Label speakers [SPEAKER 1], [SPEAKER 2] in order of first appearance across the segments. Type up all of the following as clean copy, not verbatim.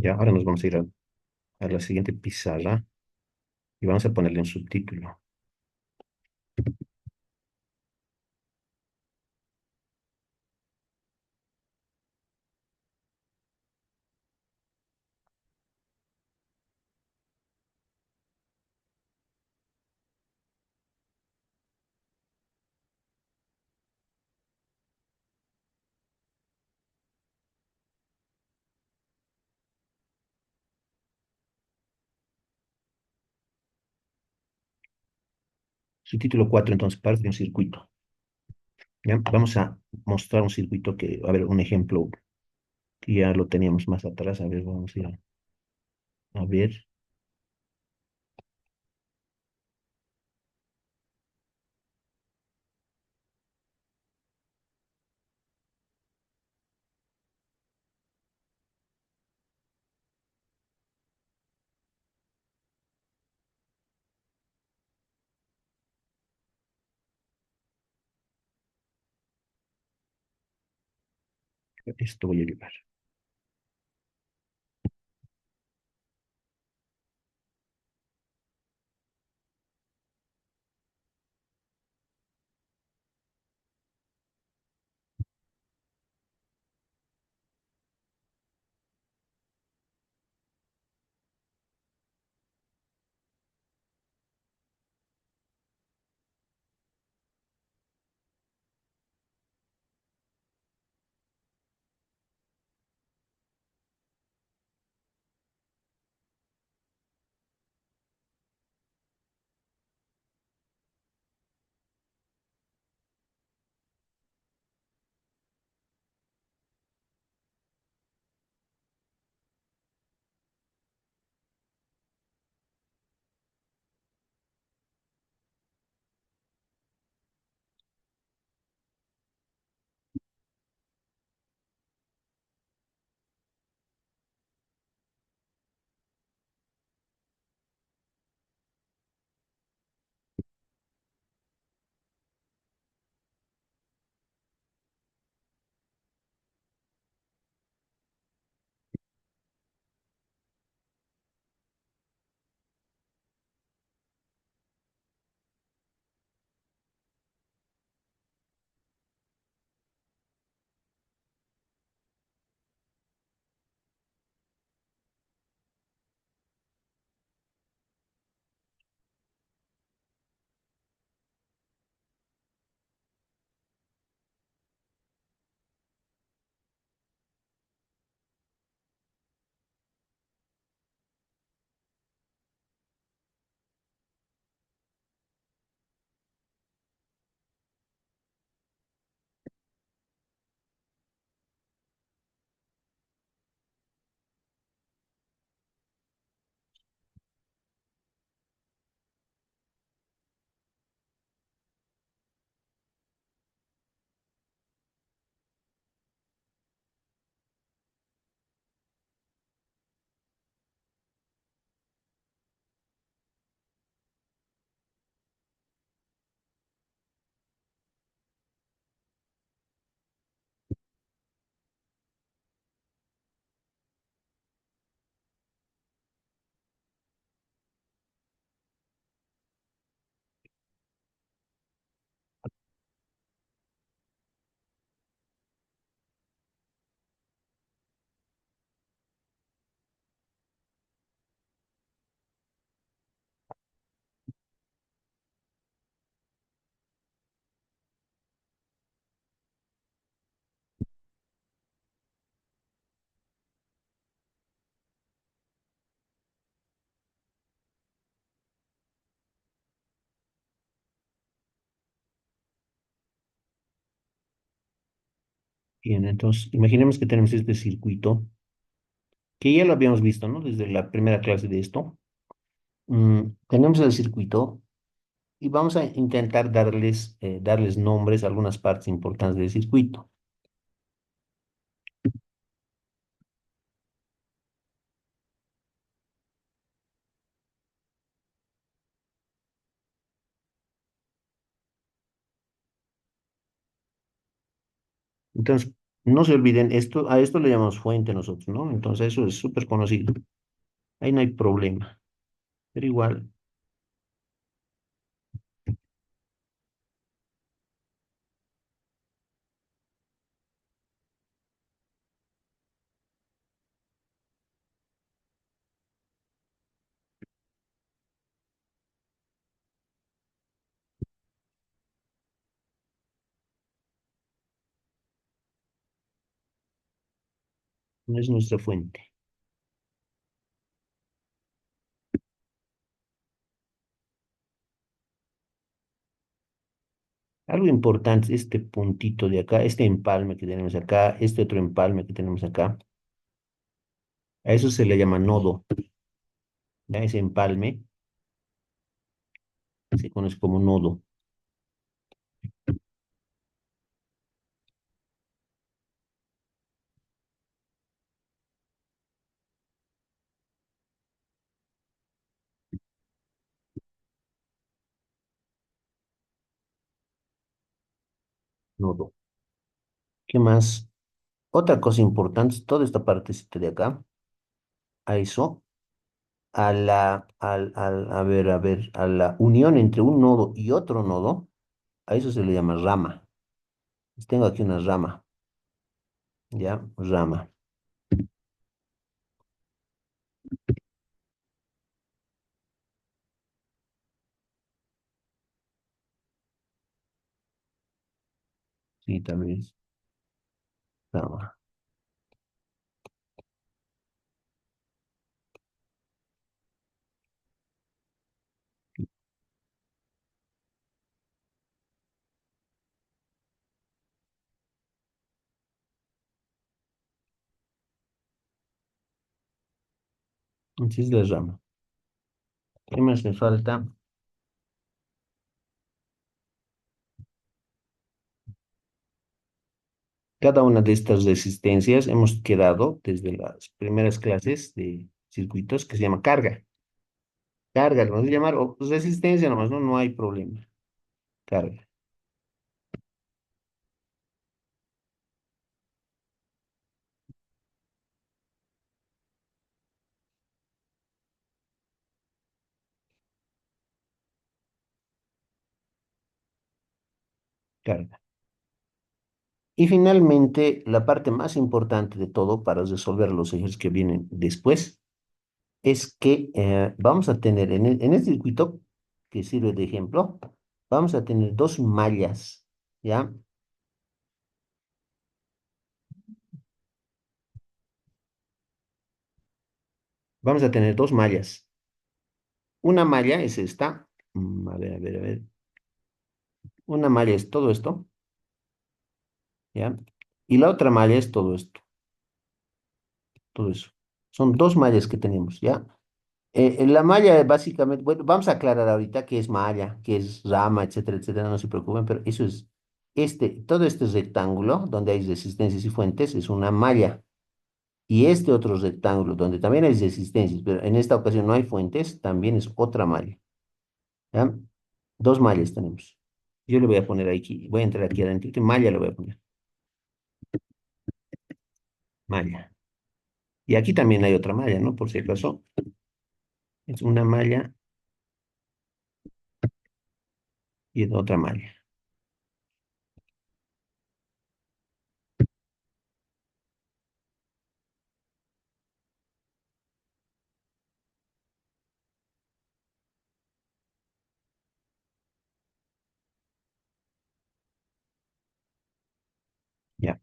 [SPEAKER 1] Ya, ahora nos vamos a ir a la siguiente pizarra y vamos a ponerle un subtítulo. Subtítulo 4 entonces, parte de un circuito. Ya, vamos a mostrar un circuito que, a ver, un ejemplo que ya lo teníamos más atrás. A ver, vamos a ir a ver. Esto voy a llevar. Bien, entonces, imaginemos que tenemos este circuito, que ya lo habíamos visto, ¿no? Desde la primera clase de esto. Tenemos el circuito y vamos a intentar darles nombres a algunas partes importantes del circuito. Entonces, No se olviden, esto, a esto le llamamos fuente nosotros, ¿no? Entonces eso es súper conocido. Ahí no hay problema. Pero igual, no es nuestra fuente. Algo importante, este puntito de acá, este empalme que tenemos acá, este otro empalme que tenemos acá, a eso se le llama nodo. ¿Ya? Ese empalme se conoce como nodo. Nodo. ¿Qué más? Otra cosa importante es toda esta partecita de acá, a eso, a ver, a la unión entre un nodo y otro nodo, a eso se le llama rama. Pues tengo aquí una rama, ¿ya? Rama. Sí, también es rama. Así es la rama. ¿Qué más me falta? Cada una de estas resistencias hemos quedado desde las primeras clases de circuitos que se llama carga. Carga, lo vamos a llamar o resistencia nomás, no, no hay problema. Carga, carga. Y finalmente, la parte más importante de todo para resolver los ejercicios que vienen después es que vamos a tener en el circuito que sirve de ejemplo, vamos a tener dos mallas, ¿ya? Vamos a tener dos mallas. Una malla es esta. A ver, a ver, a ver. Una malla es todo esto, ¿ya? Y la otra malla es todo esto, todo eso. Son dos mallas que tenemos, ¿ya? La malla básicamente, bueno, vamos a aclarar ahorita qué es malla, qué es rama, etcétera, etcétera, no se preocupen, pero eso es, todo este rectángulo donde hay resistencias y fuentes es una malla. Y este otro rectángulo donde también hay resistencias, pero en esta ocasión no hay fuentes, también es otra malla, ¿ya? Dos mallas tenemos. Yo le voy a poner aquí, voy a entrar aquí adentro, y malla le voy a poner, malla. Y aquí también hay otra malla, ¿no? Por si acaso, es una malla y es otra malla. Ya.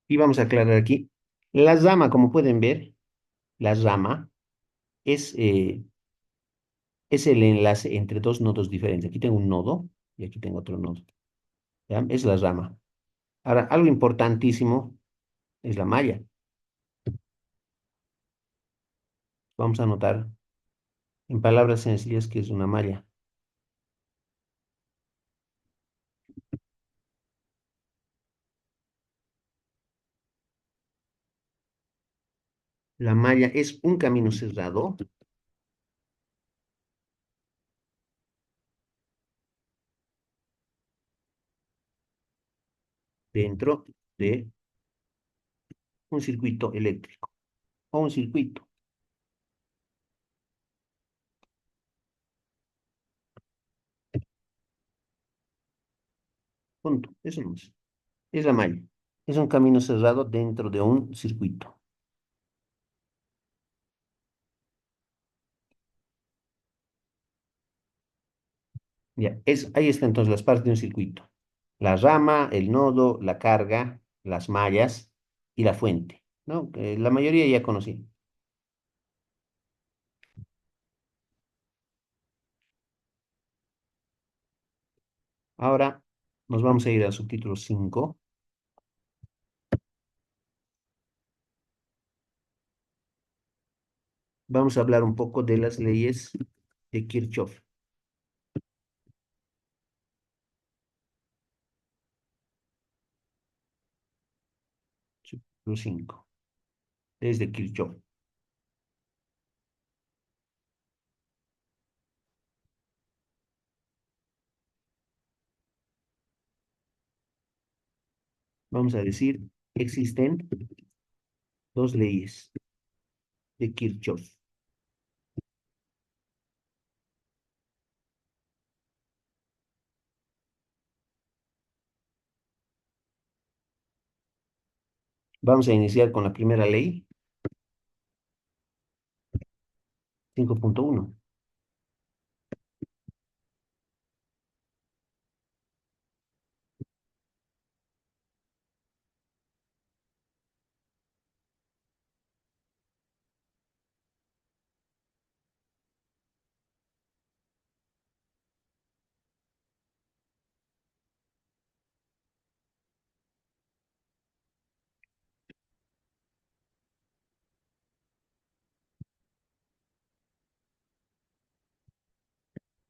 [SPEAKER 1] Y vamos a aclarar aquí. La rama, como pueden ver, la rama es, eh, es el enlace entre dos nodos diferentes. Aquí tengo un nodo y aquí tengo otro nodo. ¿Ya? Es la rama. Ahora, algo importantísimo es la malla. Vamos a anotar en palabras sencillas que es una malla. La malla es un camino cerrado dentro de un circuito eléctrico o un circuito. Punto. Eso no es. Es la malla. Es un camino cerrado dentro de un circuito. Ya, ahí está entonces las partes de un circuito. La rama, el nodo, la carga, las mallas y la fuente, ¿no? Que la mayoría ya conocí. Ahora nos vamos a ir al subtítulo 5. Vamos a hablar un poco de las leyes de Kirchhoff. Subtítulo 5. Leyes de Kirchhoff. Vamos a decir, existen dos leyes de Kirchhoff. Vamos a iniciar con la primera ley, 5.1.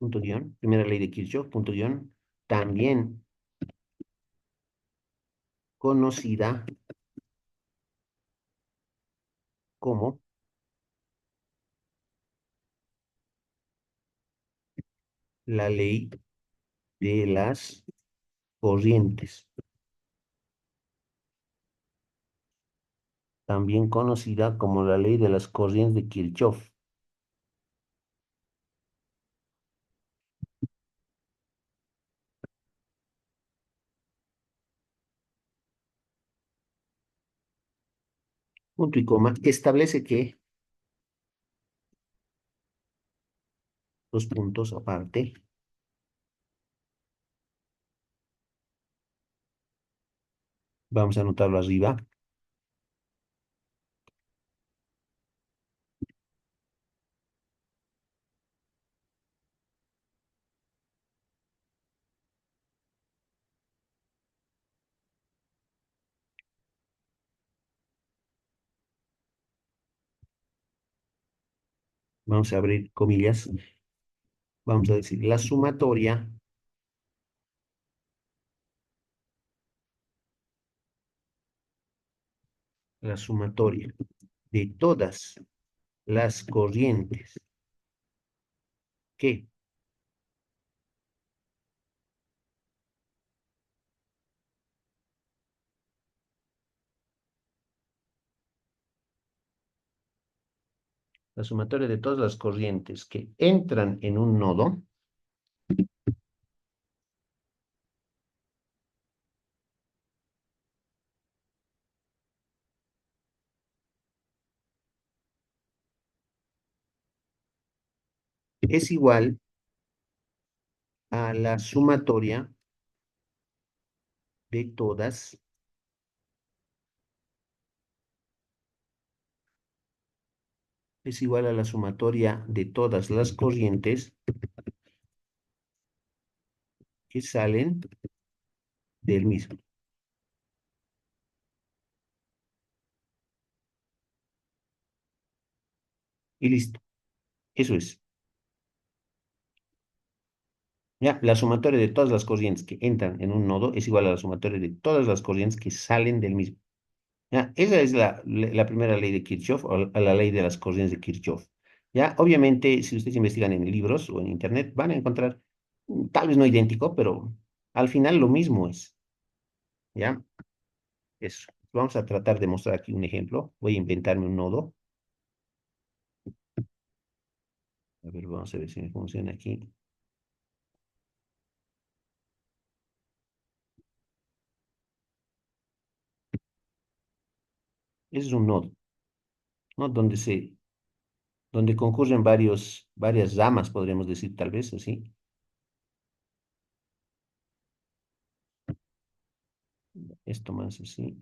[SPEAKER 1] Punto guión, primera ley de Kirchhoff, punto guión, también conocida como la ley de las corrientes, también conocida como la ley de las corrientes de Kirchhoff. Punto y coma, establece que, dos puntos aparte, vamos a anotarlo arriba, vamos a abrir comillas, vamos a decir la sumatoria de todas las corrientes que, la sumatoria de todas las corrientes que entran en un nodo es igual a la sumatoria de todas, es igual a la sumatoria de todas las corrientes que salen del mismo. Y listo. Eso es. Ya, la sumatoria de todas las corrientes que entran en un nodo es igual a la sumatoria de todas las corrientes que salen del mismo. ¿Ya? Esa es la primera ley de Kirchhoff o la ley de las corrientes de Kirchhoff. ¿Ya? Obviamente, si ustedes investigan en libros o en internet, van a encontrar, tal vez no idéntico, pero al final lo mismo es. ¿Ya? Eso. Vamos a tratar de mostrar aquí un ejemplo. Voy a inventarme un nodo. A ver, vamos a ver si me funciona aquí. Ese es un nodo, ¿no? Donde concurren varias ramas, podríamos decir, tal vez así. Esto más así.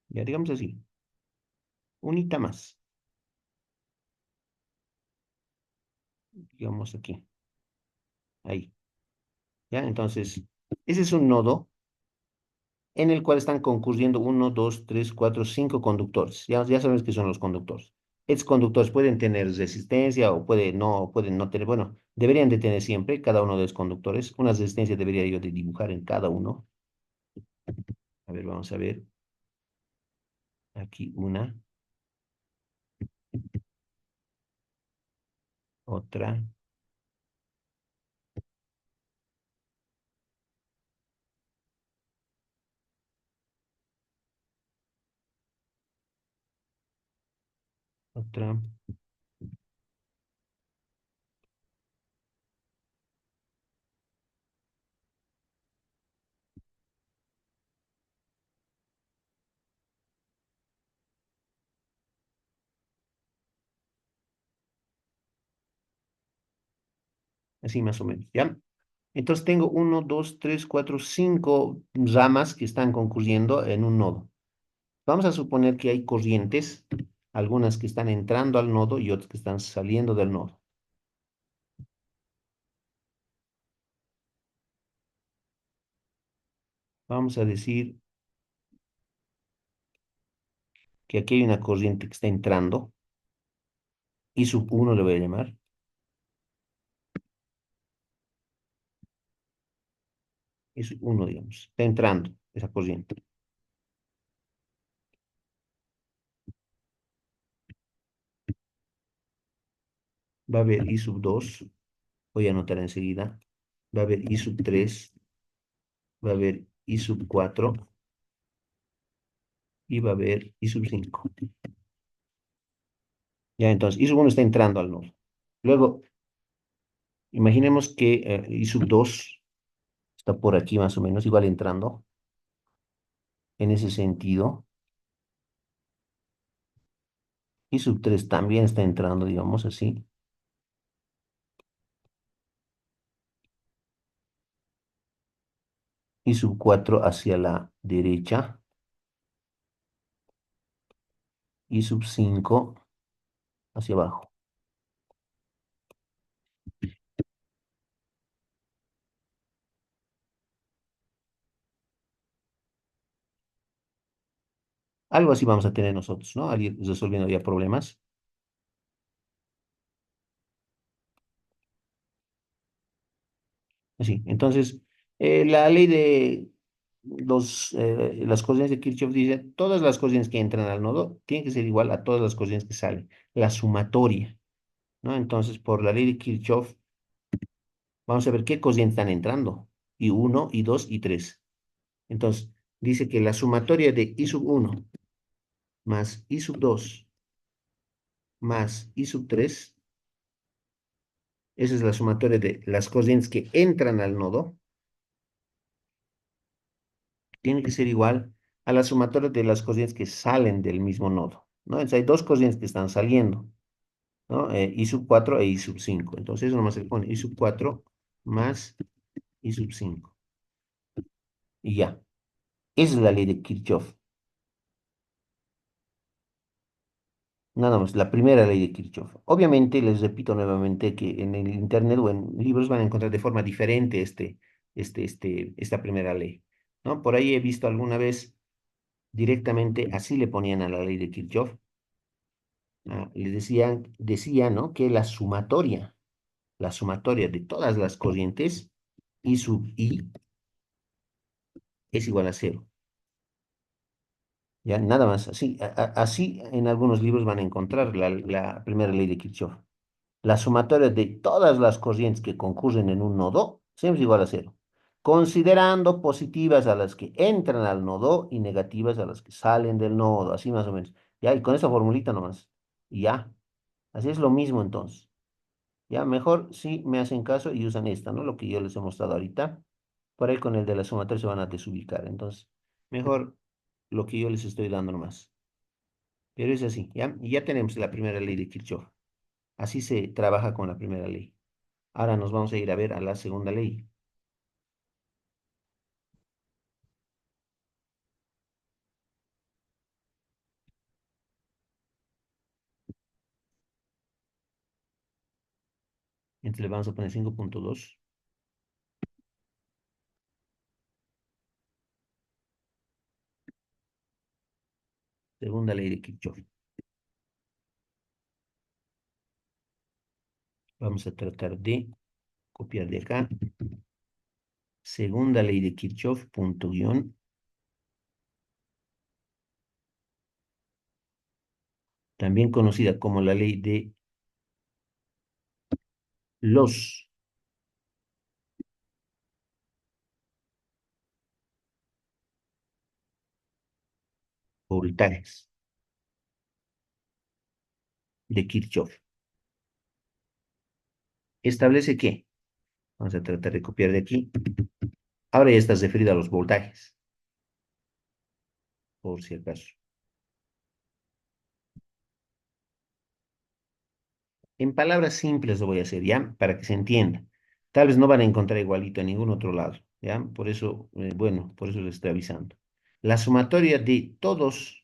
[SPEAKER 1] Ya digamos así. Unita más. Digamos aquí. Ahí. ¿Ya? Entonces, ese es un nodo en el cual están concurriendo uno, dos, tres, cuatro, cinco conductores. Ya sabes qué son los conductores. Estos conductores pueden tener resistencia o pueden no tener, bueno, deberían de tener siempre cada uno de los conductores. Una resistencia debería yo de dibujar en cada uno. A ver, vamos a ver. Aquí una, otra, otra. Así más o menos, ¿ya? Entonces tengo uno, dos, tres, cuatro, cinco ramas que están concurriendo en un nodo. Vamos a suponer que hay corrientes, algunas que están entrando al nodo y otras que están saliendo del nodo. Vamos a decir que aquí hay una corriente que está entrando, y sub uno le voy a llamar, y sub uno, digamos, está entrando esa corriente. Va a haber I sub 2, voy a anotar enseguida, va a haber I sub 3, va a haber I sub 4 y va a haber I sub 5. Ya, entonces, I sub 1 está entrando al nodo. Luego, imaginemos que I sub 2 está por aquí más o menos, igual entrando en ese sentido. I sub 3 también está entrando, digamos así. I sub 4 hacia la derecha. I sub 5 hacia abajo. Algo así vamos a tener nosotros, ¿no? Al ir resolviendo ya problemas. Así. Entonces, la ley de las corrientes de Kirchhoff dice, todas las corrientes que entran al nodo tienen que ser igual a todas las corrientes que salen. La sumatoria, ¿no? Entonces, por la ley de Kirchhoff, vamos a ver qué corrientes están entrando. Y uno, y 2 y 3. Entonces, dice que la sumatoria de I sub 1 más I sub 2 más I sub 3, esa es la sumatoria de las corrientes que entran al nodo, tiene que ser igual a la sumatoria de las corrientes que salen del mismo nodo, ¿no? Entonces hay dos corrientes que están saliendo, ¿no? I sub 4 e I sub 5. Entonces eso nomás se le pone I sub 4 más I sub 5. Y ya. Esa es la ley de Kirchhoff. Nada más, la primera ley de Kirchhoff. Obviamente, les repito nuevamente que en el internet o en libros van a encontrar de forma diferente esta primera ley, ¿no? Por ahí he visto alguna vez directamente así le ponían a la ley de Kirchhoff. Le decía, ¿no? Que la sumatoria de todas las corrientes I sub I es igual a cero. Ya, nada más. Así en algunos libros van a encontrar la primera ley de Kirchhoff. La sumatoria de todas las corrientes que concurren en un nodo siempre es igual a cero, considerando positivas a las que entran al nodo y negativas a las que salen del nodo, así más o menos. Ya, y con esa formulita nomás. Y ya, así es lo mismo entonces. Ya, mejor si me hacen caso y usan esta, ¿no? Lo que yo les he mostrado ahorita. Por ahí con el de la sumatoria se van a desubicar. Entonces, mejor lo que yo les estoy dando nomás. Pero es así, ¿ya? Y ya tenemos la primera ley de Kirchhoff. Así se trabaja con la primera ley. Ahora nos vamos a ir a ver a la segunda ley. Entonces le vamos a poner 5.2. Segunda ley de Kirchhoff. Vamos a tratar de copiar de acá. Segunda ley de Kirchhoff, punto guión, también conocida como la ley de los voltajes de Kirchhoff. Establece que, vamos a tratar de copiar de aquí. Ahora ya estás referido a los voltajes, por si acaso. En palabras simples lo voy a hacer, ¿ya? Para que se entienda. Tal vez no van a encontrar igualito en ningún otro lado, ¿ya? Por eso, bueno, por eso les estoy avisando. La sumatoria de todos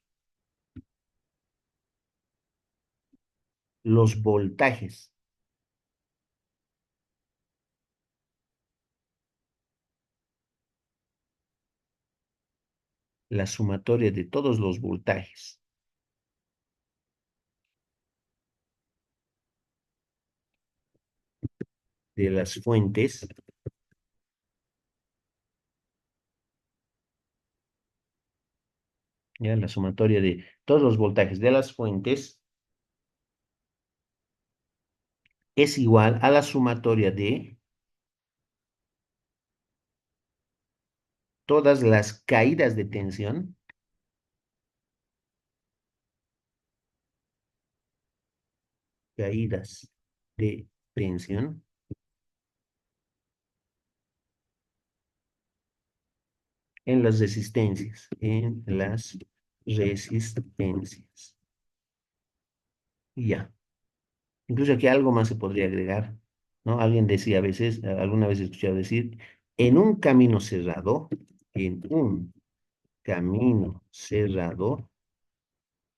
[SPEAKER 1] los voltajes, la sumatoria de todos los voltajes de las fuentes, ¿ya? La sumatoria de todos los voltajes de las fuentes es igual a la sumatoria de todas las caídas de tensión, caídas de tensión en las resistencias, en las resistencias. Y ya. Incluso aquí algo más se podría agregar, ¿no? Alguien decía a veces, alguna vez he escuchado decir, en un camino cerrado, en un camino cerrado,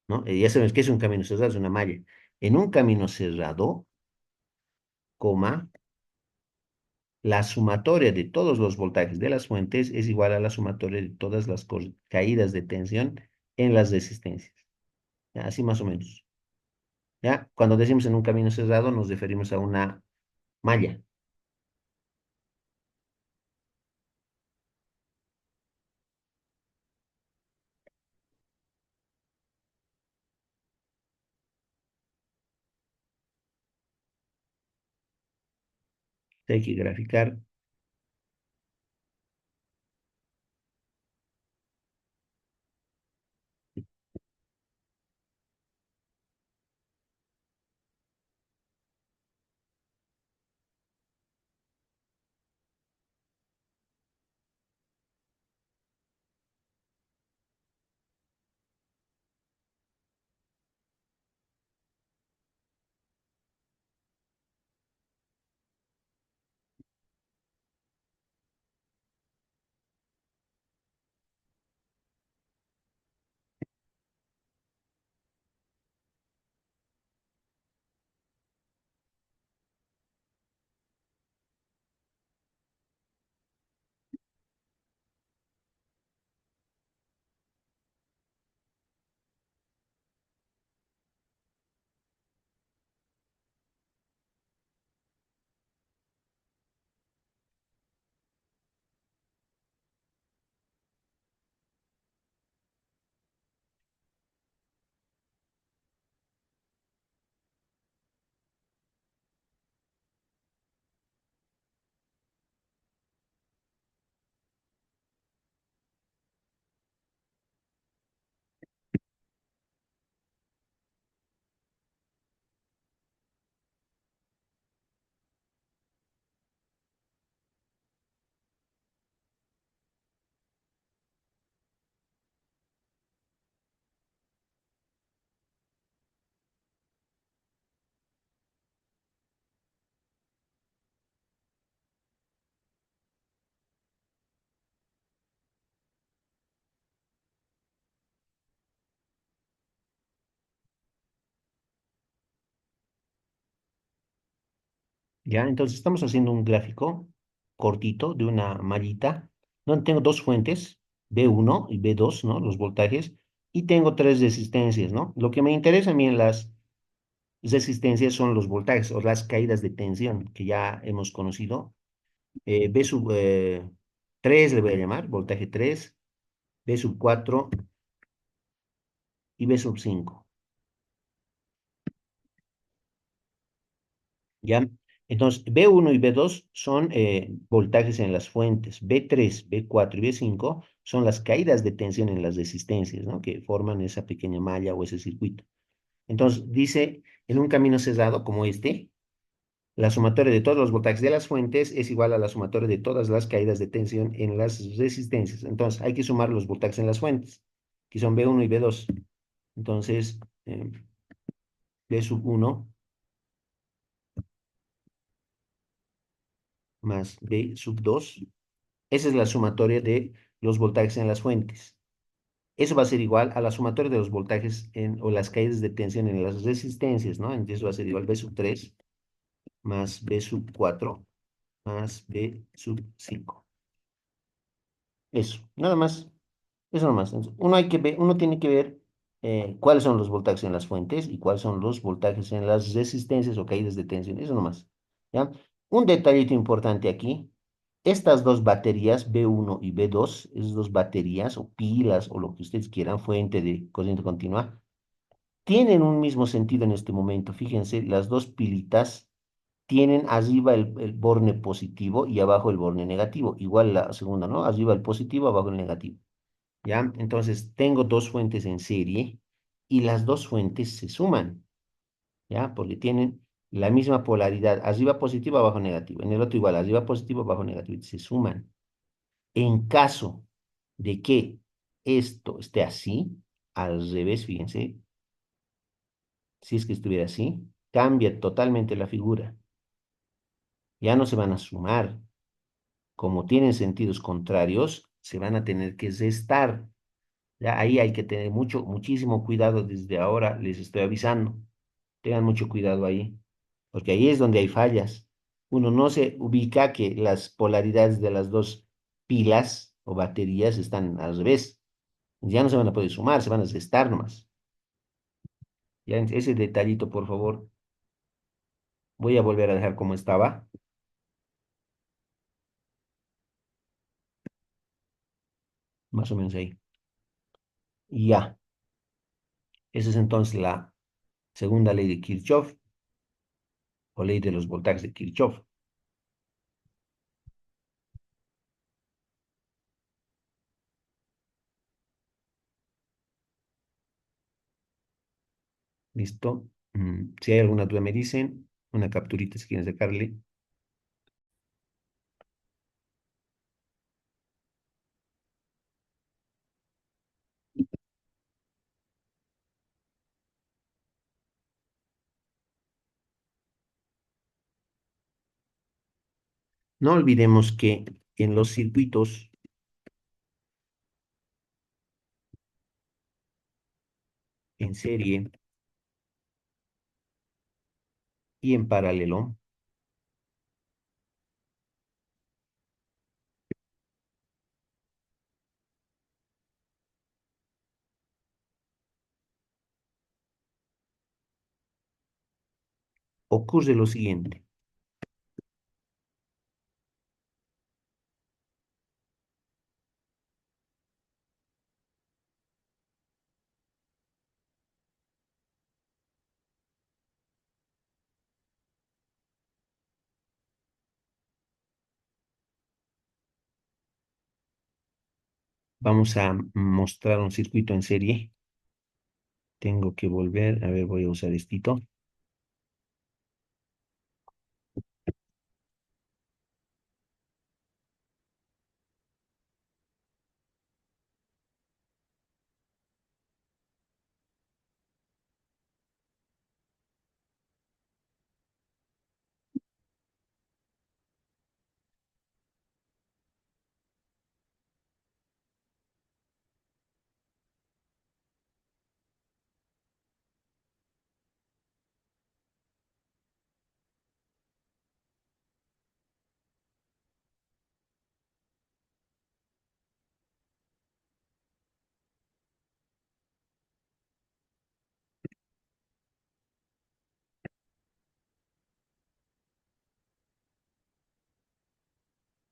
[SPEAKER 1] ¿no? Ya sabemos que es un camino cerrado, es una malla. En un camino cerrado, coma, la sumatoria de todos los voltajes de las fuentes es igual a la sumatoria de todas las caídas de tensión en las resistencias. ¿Ya? Así más o menos. ¿Ya? Cuando decimos en un camino cerrado, nos referimos a una malla. Hay que graficar. ¿Ya? Entonces estamos haciendo un gráfico cortito de una mallita, donde tengo dos fuentes, B1 y B2, ¿no? Los voltajes, y tengo tres resistencias, ¿no? Lo que me interesa a mí en las resistencias son los voltajes o las caídas de tensión que ya hemos conocido. B sub 3 le voy a llamar, voltaje 3, B sub 4 y B sub 5. ¿Ya? Entonces, B1 y B2 son voltajes en las fuentes. B3, B4 y B5 son las caídas de tensión en las resistencias, ¿no? Que forman esa pequeña malla o ese circuito. Entonces, dice, en un camino cerrado como este, la sumatoria de todos los voltajes de las fuentes es igual a la sumatoria de todas las caídas de tensión en las resistencias. Entonces, hay que sumar los voltajes en las fuentes, que son B1 y B2. Entonces, B sub 1 más B sub 2. Esa es la sumatoria de los voltajes en las fuentes. Eso va a ser igual a la sumatoria de los voltajes o las caídas de tensión en las resistencias, ¿no? Entonces va a ser igual B sub 3 más B sub 4 más B sub 5. Eso, nada más. Eso nomás. Entonces, uno tiene que ver cuáles son los voltajes en las fuentes y cuáles son los voltajes en las resistencias o caídas de tensión. Eso nomás. ¿Ya? Un detallito importante aquí. Estas dos baterías, B1 y B2, esas dos baterías o pilas o lo que ustedes quieran, fuente de corriente continua, tienen un mismo sentido en este momento. Fíjense, las dos pilitas tienen arriba el borne positivo y abajo el borne negativo. Igual la segunda, ¿no? Arriba el positivo, abajo el negativo. ¿Ya? Entonces, tengo dos fuentes en serie y las dos fuentes se suman, ¿ya? Porque tienen la misma polaridad, arriba positivo, abajo negativo. En el otro igual, arriba positivo, abajo negativo, y se suman. En caso de que esto esté así, al revés, fíjense, si es que estuviera así, cambia totalmente la figura. Ya no se van a sumar. Como tienen sentidos contrarios, se van a tener que restar. Ya ahí hay que tener muchísimo cuidado desde ahora, les estoy avisando. Tengan mucho cuidado ahí, porque ahí es donde hay fallas. Uno no se ubica que las polaridades de las dos pilas o baterías están al revés. Ya no se van a poder sumar, se van a restar nomás. Ya ese detallito, por favor, voy a volver a dejar como estaba, más o menos ahí. Y ya, esa es entonces la segunda ley de Kirchhoff o ley de los voltajes de Kirchhoff. ¿Listo? Si hay alguna duda me dicen, una capturita si quieren sacarle. No olvidemos que en los circuitos en serie y en paralelo ocurre lo siguiente. Vamos a mostrar un circuito en serie. Tengo que volver, a ver, voy a usar esto.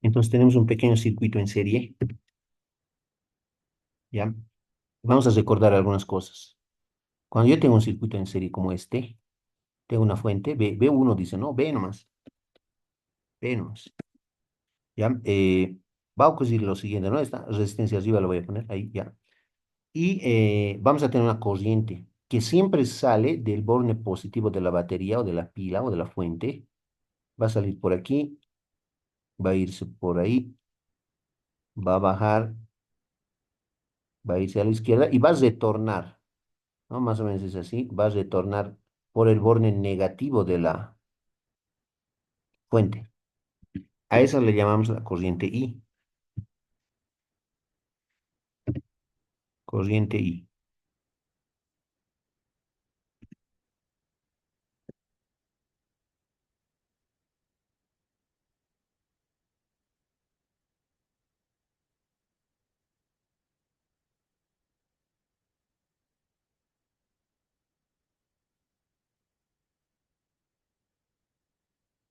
[SPEAKER 1] Entonces tenemos un pequeño circuito en serie, ¿ya? Vamos a recordar algunas cosas. Cuando yo tengo un circuito en serie como este, tengo una fuente, B1 dice, no, B nomás, B nomás, ¿ya? Va a ocurrir lo siguiente, ¿no? Esta resistencia arriba la voy a poner ahí, ¿ya? Y vamos a tener una corriente que siempre sale del borne positivo de la batería o de la pila o de la fuente. Va a salir por aquí, va a irse por ahí, va a bajar, va a irse a la izquierda y va a retornar, ¿no? Más o menos es así, va a retornar por el borne negativo de la fuente. A esa le llamamos la corriente I, corriente I,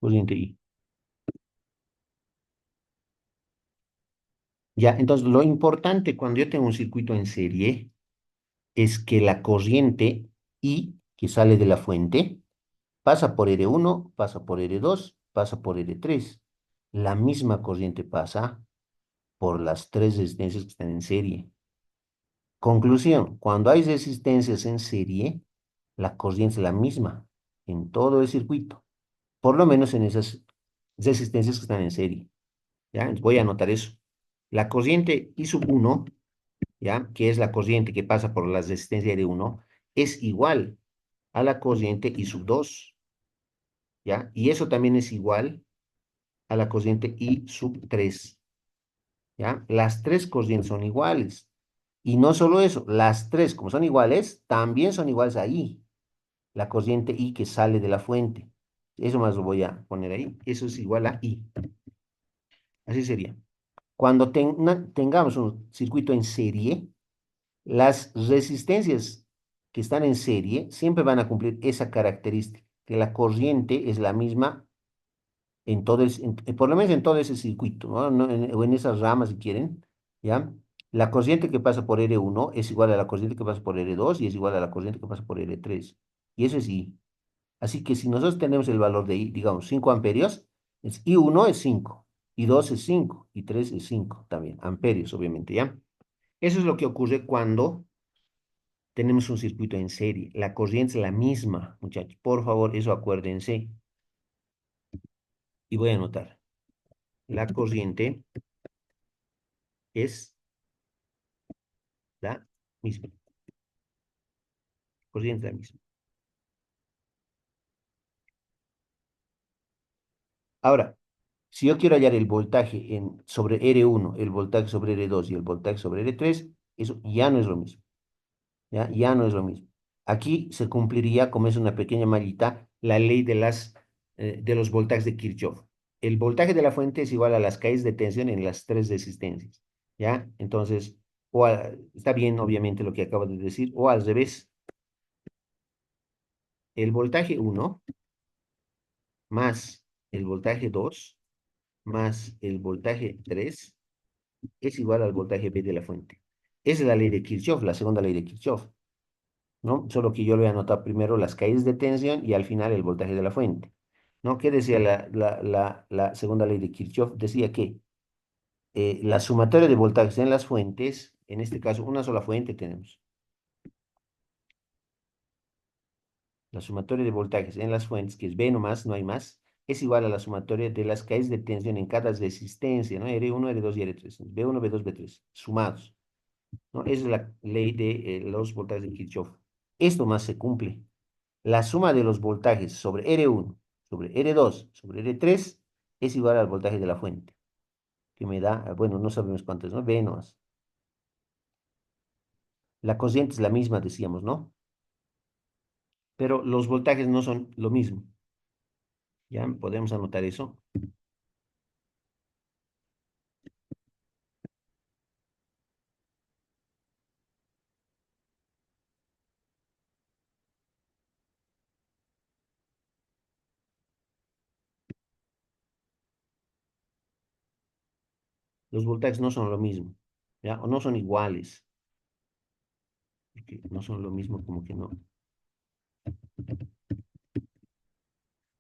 [SPEAKER 1] corriente I. Ya, entonces lo importante cuando yo tengo un circuito en serie es que la corriente I que sale de la fuente pasa por R1, pasa por R2, pasa por R3. La misma corriente pasa por las tres resistencias que están en serie. Conclusión, cuando hay resistencias en serie, la corriente es la misma en todo el circuito, por lo menos en esas resistencias que están en serie. ¿Ya? Entonces voy a anotar eso. La corriente I sub 1, ¿ya? Que es la corriente que pasa por la resistencia R1, es igual a la corriente I sub 2, ¿ya? Y eso también es igual a la corriente I sub 3, ¿ya? Las tres corrientes son iguales. Y no solo eso, las tres, como son iguales, también son iguales a I, la corriente I que sale de la fuente. Eso más lo voy a poner ahí. Eso es igual a I. Así sería. Cuando tengamos un circuito en serie, las resistencias que están en serie siempre van a cumplir esa característica, que la corriente es la misma en todo por lo menos en todo ese circuito, ¿no? O en esas ramas, si quieren, ¿ya? La corriente que pasa por R1 es igual a la corriente que pasa por R2 y es igual a la corriente que pasa por R3. Y eso es I. Así que si nosotros tenemos el valor de I, digamos, 5 amperios, I1 es 5, I2 es 5, I3 es 5 también, amperios, obviamente, ¿ya? Eso es lo que ocurre cuando tenemos un circuito en serie. La corriente es la misma, muchachos. Por favor, eso acuérdense. Y voy a anotar. La corriente es la misma. Corriente es la misma. Ahora, si yo quiero hallar el voltaje sobre R1, el voltaje sobre R2 y el voltaje sobre R3, eso ya no es lo mismo. ¿Ya? Ya no es lo mismo. Aquí se cumpliría, como es una pequeña mallita, la ley de los voltajes de Kirchhoff. El voltaje de la fuente es igual a las caídas de tensión en las tres resistencias. ¿Ya? Entonces, está bien, obviamente, lo que acabo de decir, o al revés. El voltaje 1 más el voltaje 2 más el voltaje 3 es igual al voltaje B de la fuente. Esa es la ley de Kirchhoff, la segunda ley de Kirchhoff, ¿no? Solo que yo le voy a anotar primero las caídas de tensión y al final el voltaje de la fuente, ¿no? ¿Qué decía la segunda ley de Kirchhoff? Decía que la sumatoria de voltajes en las fuentes, en este caso una sola fuente tenemos, la sumatoria de voltajes en las fuentes, que es B nomás, no hay más, es igual a la sumatoria de las caídas de tensión en cada resistencia, ¿no? R1, R2 y R3, B1, B2, B3, sumados, ¿no? Esa es la ley de los voltajes de Kirchhoff. Esto más se cumple. La suma de los voltajes sobre R1, sobre R2, sobre R3 es igual al voltaje de la fuente, que me da, bueno, no sabemos cuánto es, ¿no? V nomás. La corriente es la misma, decíamos, ¿no? Pero los voltajes no son lo mismo. ¿Ya? Podemos anotar eso. los voltajes no son lo mismo, ¿ya? O no son iguales, porque no son lo mismo como que no,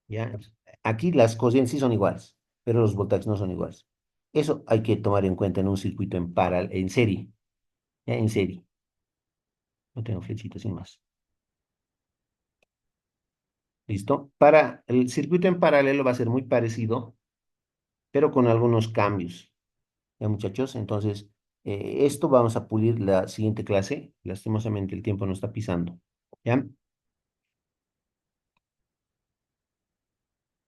[SPEAKER 1] ¿ya? Aquí las corrientes sí son iguales, pero los voltajes no son iguales. Eso hay que tomar en cuenta en un circuito en en serie, ¿ya? En serie. No tengo flechitas sin más. ¿Listo? Para el circuito en paralelo va a ser muy parecido, pero con algunos cambios. ¿Ya, muchachos? Entonces, esto vamos a pulir la siguiente clase. Lastimosamente el tiempo nos está pisando. ¿Ya?